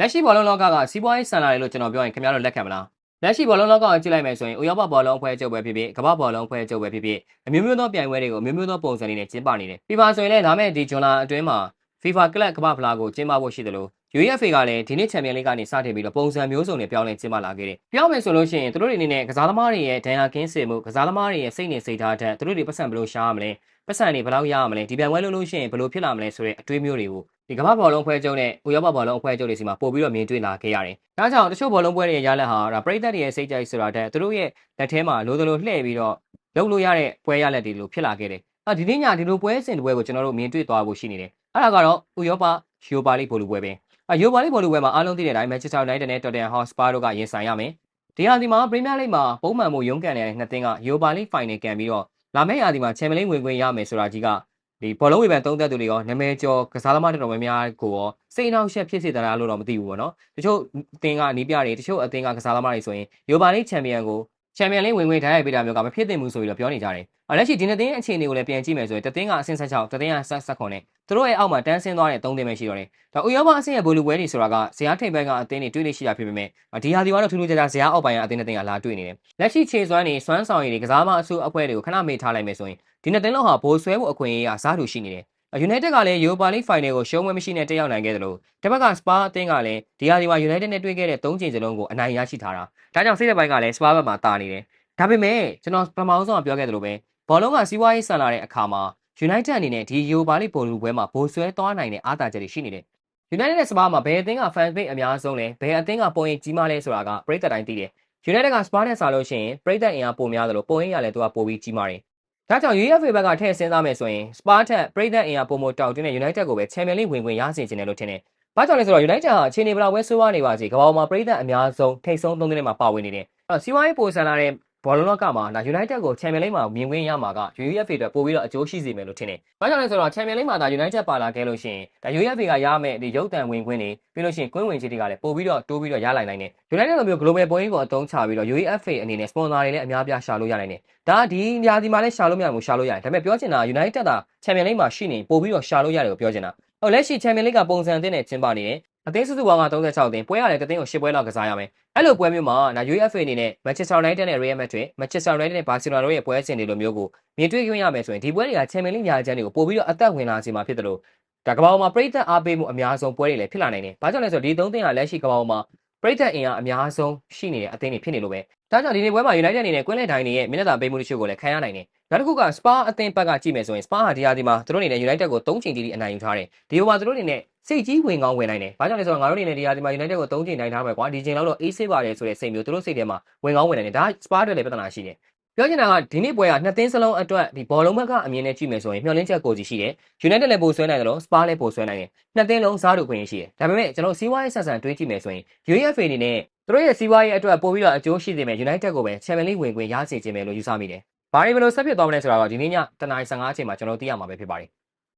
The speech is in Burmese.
လက်ရှိဘောလုံးလောကကစီးပွားရေးဆန်လာတယ်လို့ကျွန်တော်ပြောရင်ခင်ဗျားတို့လက်ခံမလားလက်ရှိဘောလုံးလောကကိုကြည့်လိုက်မယ်ဆိုရင်ဥရောပဘောလုံးအဖွဲ့ချုပ်ပဲဖြစ်ဖြစ်ကမ္ဘာဘောလုံးအဖွဲ့ချုပ်ပဲဖြစ်ဖြစ်အမျိုးမျိုးသောပြိုင်ပွဲတွေကိုအမျိုးမျိုးသောပုံစံတွေနဲ့ကျင်းပနေတယ်FIFAဆိုရင်လည်းလာမယ့်ဒီဂျွန်လာအတွင်းမှာ FIFA ကလပ်ကမ္ဘာဖလားကိုကျင်းပဖို့ရှိတယ်လို့ UEFA ကလည်းဒီနေ့ချန်ပီယံလိကနေစတင်ပြီးတော့ပုံစံမျိုးစုံနဲ့ပြောင်းလဲကျင်းပလာခဲ့တယ်ပြောင်းမယ်ဆိုလို့ရှိရင်သူတို့တွေအနေနဲ့ကစားသမားတွေရဲ့ဒဏ်ရာကင်းစင်မှုကစားသမားတွေရဲ့စိတ်နေစိတ်ထားတဲ့သူတို့တွေပတ်စံဘယ်လိုရှားရမလဲပတ်စံတွေဘယ်လောက်ရရမလဲဒီပြိုင်ပွဲလုံးလို့ရှိရင်ဘယ်လိုဖြစ်လာမလဲဆိုတဲ့အတွေးမျိုးတွေကိုဒီကမ္ဘာဘောလုံးအဖွဲ့ချုပ်နဲ့ဥရောပဘောလုံးအဖွဲ့ချုပ်တွေစီမှာပို့ပြီးတော့မြင်တွေ့လာခဲ့ရတယ်။ဒါကြောင့်တချို့ဘောလုံးပွဲတွေရဲ့ရလဒ်ဟာဒါပရိသတ်တွေရဲ့စိတ်ကြိုက်ဆိုတာတဲ့သူတို့ရဲ့လက်ထဲမှာလိုသလိုလှည့်ပြီးတော့လုပ်လို့ရတဲ့ပွဲရလဒ်တွေလိုဖြစ်လာခဲ့တယ်။ဒီနေ့ညဒီလိုပွဲစဉ်တစ်ပွဲကိုကျွန်တော်တို့မြင်တွေ့သွားဖို့ရှိနေတယ်။အဲ့ဒါကတော့ဥရောပယူပါလိဘောလုံးပွဲပဲ။ယူပါလိဘောလုံးပွဲမှာအားလုံးသိတဲ့အတိုင်းမန်ချက်စတာယူနိုက်တက်နဲ့တော်တန်ဟော့စပါတို့ကရင်ဆိုင်ရမယ်။ဒီဟာဒီမှာပရီးမီးယားလိမှာပုံမှန်မှုရုန်းကန်နေတဲ့နှစ်သင်းကယူပါလိဖိုင်နယ်ကန်ပြီးတော့လာမယ့်ရာသီမှာချန်ပီယံလိဝင်ခွင့်ရမယ်ဆိုတာကြီးကဒီဘောလုံးဝေဖန်သုံးသပ်သူတွေရောနာမည်ကျော်ကစားသမားတော်တော်များများကိုရောစိတ်အနှောက်အယှက်ဖြစ်စေတလားလို့တော့မသိဘူးပေါ့နော်တချို့အသင်းကနီးပြတွေတချို့အသင်းကကစားသမားတွေဆိုရင်ယူပါလိချန်ပီယံကိုချန်ပီယံလိဝင်ခွင့်ထားရပေးတာမျိုးကမဖြစ်သင့်ဘူးဆိုပြီးတော့ပြောနေကြတယ်လက်ရှိဒီနှစ်သင်းအခြေအနေကိုလည်းပြန်ကြည့်မယ်ဆိုရင်တသင်းကအဆင့်16တသင်းက19နဲ့သူတို့ရဲ့အောက်မှာတန်းဆင်းသွားတဲ့3သင်းပဲရှိတော့တယ်ဒါဥရောပအဆင့်ရဲ့ဘိုလူပွဲတွေဆိုတာကဇယားထိပ်ပိုင်းကအသင်းတွေတွေ့လို့ရှိတာဖြစ်ပေမဲ့ဒီဟာဒီကတော့ထူးထူးခြားခြားဇယားအောက်ပိုင်းကအသင်းတွေလာတွေ့နေတယ်လက်ရှိခြေစွမ်းတွေစွမ်းဆောင်ရည်တွေကစားမအစုအဖွဲ့တွေကိုခဏမေ့ထားလိုက်မယ်ဆိုရင်ဒီနှစ်သင်းလုံးဟာဘိုးဆွဲဖို့အခွင့်အရေးကစားတူရှိနေတယ်United ကလည်း Europa League Final ကိုရှုံးပွဲမရှိနဲ့တက်ရောက်နိုင်ခဲ့တယ်လို့တစ်ဖက်က Spa အသင်းကလည်းဒီဟာဒီမှာ United နဲ့တွေ့ခဲ့တဲ့3ချိန်စလုံးကိုအနိုင်ရရှိထားတာဒါကြောင့်စိတ်သက်ပိုင်းကလည်း Spa ဘက်မှာတာနေတယ်ဒါပေမဲ့ကျွန်တော်ပထမဆုံးပြောခဲ့သလိုပဲဘောလုံးကစီးပွားရေးဆန်လာတဲ့အခါမှာ United အနေနဲ့ဒီ Europa League ဘောလုံးပွဲမှာဘိုးဆွဲသွားနိုင်တဲ့အားသာချက်တွေရှိနေတယ် United နဲ့ Spa မှာဘယ်အသင်းက fan base အများဆုံးလဲဘယ်အသင်းကပုံရိပ်ကြီးမားလဲဆိုတာကပရိသတ်တိုင်းသိတယ် United က Spa နဲ့စားလို့ရှိရင်ပရိသတ်အင်အားပိုများတယ်လို့ပုံရိပ်ရလဲသူကပိုပြီးကြီးမားတယ်ဒါကြောင့် UEFA ဘက်ကထည့်စဉ်းစားမယ်ဆိုရင် Spa ထက်ပရိသတ်အင်အားပုံမတောက်တင်းတဲ့ United ကိုပဲ Champions League ဝင်ခွင့်ရစေချင်တယ်လို့ထင်တယ်။ဘာကြောင့်လဲဆိုတော့ United ဟာအခြေအနေဘယ်လောက်ပဲဆိုးဝါးနေပါစေကမ္ဘာပေါ်မှာပရိသတ်အများဆုံးထိပ်ဆုံး3သင်းမှာပါဝင်နေတယ်။စီးပွားရေးပိုဆန်လာတဲ့ဘောလုံးလောကမှာ United ကို Champions League မှာမြင်ခွင့်ရမှာက UEFA အတွက်ပိုပြီးတော့အကျိုးရှိစေမယ်လို့ထင်တယ်။ဘာကြောင့်လဲဆိုတော့ Champions League မှာUnited ပါလာခဲ့လို့ရှိရင်UEFA ကရမယ့်ဒီရုပ်သံဝင်ခွင့်တွေပြီးလို့ရှိရင်ကွင်းဝင်ကြီးတွေကလည်းပိုပြီးတော့တိုးပြီးတော့ရလိုက်နိုင်တယ်။ United လိုမျိုး global ပွဲကြီးကိုအသုံးချပြီးတော့ UEFA အနေနဲ့ sponsor တွေလည်းအများပြားရှာလို့ရနိုင်တယ်။ဒါဒီညာဒီမှာလည်းရှာလို့မရဘူးရှာလို့ရတယ်။ဒါပေမဲ့ပြောချင်တာ United က Champions League မှာရှိနေပိုပြီးတော့ရှာလို့ရတယ်ကိုပြောချင်တာ။လက်ရှိ Champions League ကပုံစံအသစ်နဲ့ကျင်းပနေတယ်။အသင်းစုစုပေါင်းက36အသင်းပွဲရတယ်တသင်းကို10ပွဲလောက်ကစားရမယ်။အဲ့လိုပွဲမျိုးမှာUEFA အနေနဲ့ Manchester United နဲ့ Real Madrid, Manchester United နဲ့ Barcelona တို့ရဲ့ပွဲစဉ်တွေလိုမျိုးကိုမြင်တွေ့ခွင့်ရမယ်ဆိုရင်ဒီပွဲတွေက Champions League ညာချမ်းတွေကိုပို့ပြီးတော့အသက်ဝင်လာစေမှာဖြစ်တယ်လို့ဒါကမ္ဘာပေါ်မှာပရိသတ်အားပေးမှုအများဆုံးပွဲတွေလည်းဖြစ်လာနိုင်တယ်။ဘာကြောင့်လဲဆိုတော့ဒီ3သင်းကလက်ရှိကမ္ဘာပေါ်မှာပရိသတ်အင်အားအများဆုံးရှိနေတဲ့အသင်းတွေဖြစ်နေလို့ပဲ။ဒါကြောင့်ဒီနေ့ပွဲမှာ United အနေနဲ့ကွင်းလယ်တိုင်းတွေရဲ့မျက်နှာသာပေးမှုတချို့ကိုလည်းခံရနိုင်တယ်။နောက်တစ်ခုက Spa အသင်းဘက်ကကြည့်မယ်ဆိုရင် Spa ဟာဒီဟာဒီမှာသူတို့အနေနဲ့ United ကို3ချိန်တီးအနိုင်ယူထားတယ်။ဒီပေါ်မှာသူတို့အနေနဲ့စိတ်ကြီးဝင်ကောင်းဝင်နိုင်တယ်။ဘာကြောင့်လဲဆိုတော့ငါတို့အနေနဲ့ဒီဟာဒီမှာ United ကို3ချိန်နိုင်ထားမယ်ကွာဒီချိန်လောက်တော့အေးဆေးပါတယ်ဆိုတဲ့စိတ်မျိုးသူတို့စိတ်ထဲမှာဝင်ကောင်းဝင်နိုင်တယ်။ဒါ Spa အတွက်လည်းပြဿနာရှိတယ်။ပြောချင်တာကဒီနေ့ပွဲကနှစ်သင်းစလုံးအတွက်ဒီဘောလုံးဘက်ကအမြင်နဲ့ကြည့်မယ်ဆိုရင်မျှော်လင့်ချက်ကိုစီရှိတယ်။ United လည်းပိုဆွဲနိုင်တယ်လို့ Spa လည်းပိုဆွဲနိုင်တယ်။နှစ်သင်းလုံးစားတူခွင့်ရှိတယ်။ဒါပေမဲ့ကျွန်တော်စီးပွားရေးဆက်ဆံတွေးကြည့်မယ်ဆိုရင် UEFA အနေနဲ့သူတို့ရဲ့စီးပွားရေးအတွက်ပို့ပြီးတော့အကျိုးရှိစေမယ် United ကိုပဲ Champions League ဝင်ခွင့်ရစေချင်မယ်လို့ယူဆမိတယ်။ဘာတွေဘယ်လိုဆက်ဖြစ်သွားမလဲဆိုတာတော့ဒီနေ့ည7:15အချိန်မှာကျွန်တော်သိရမှာပဲဖြစ်ပါတယ်။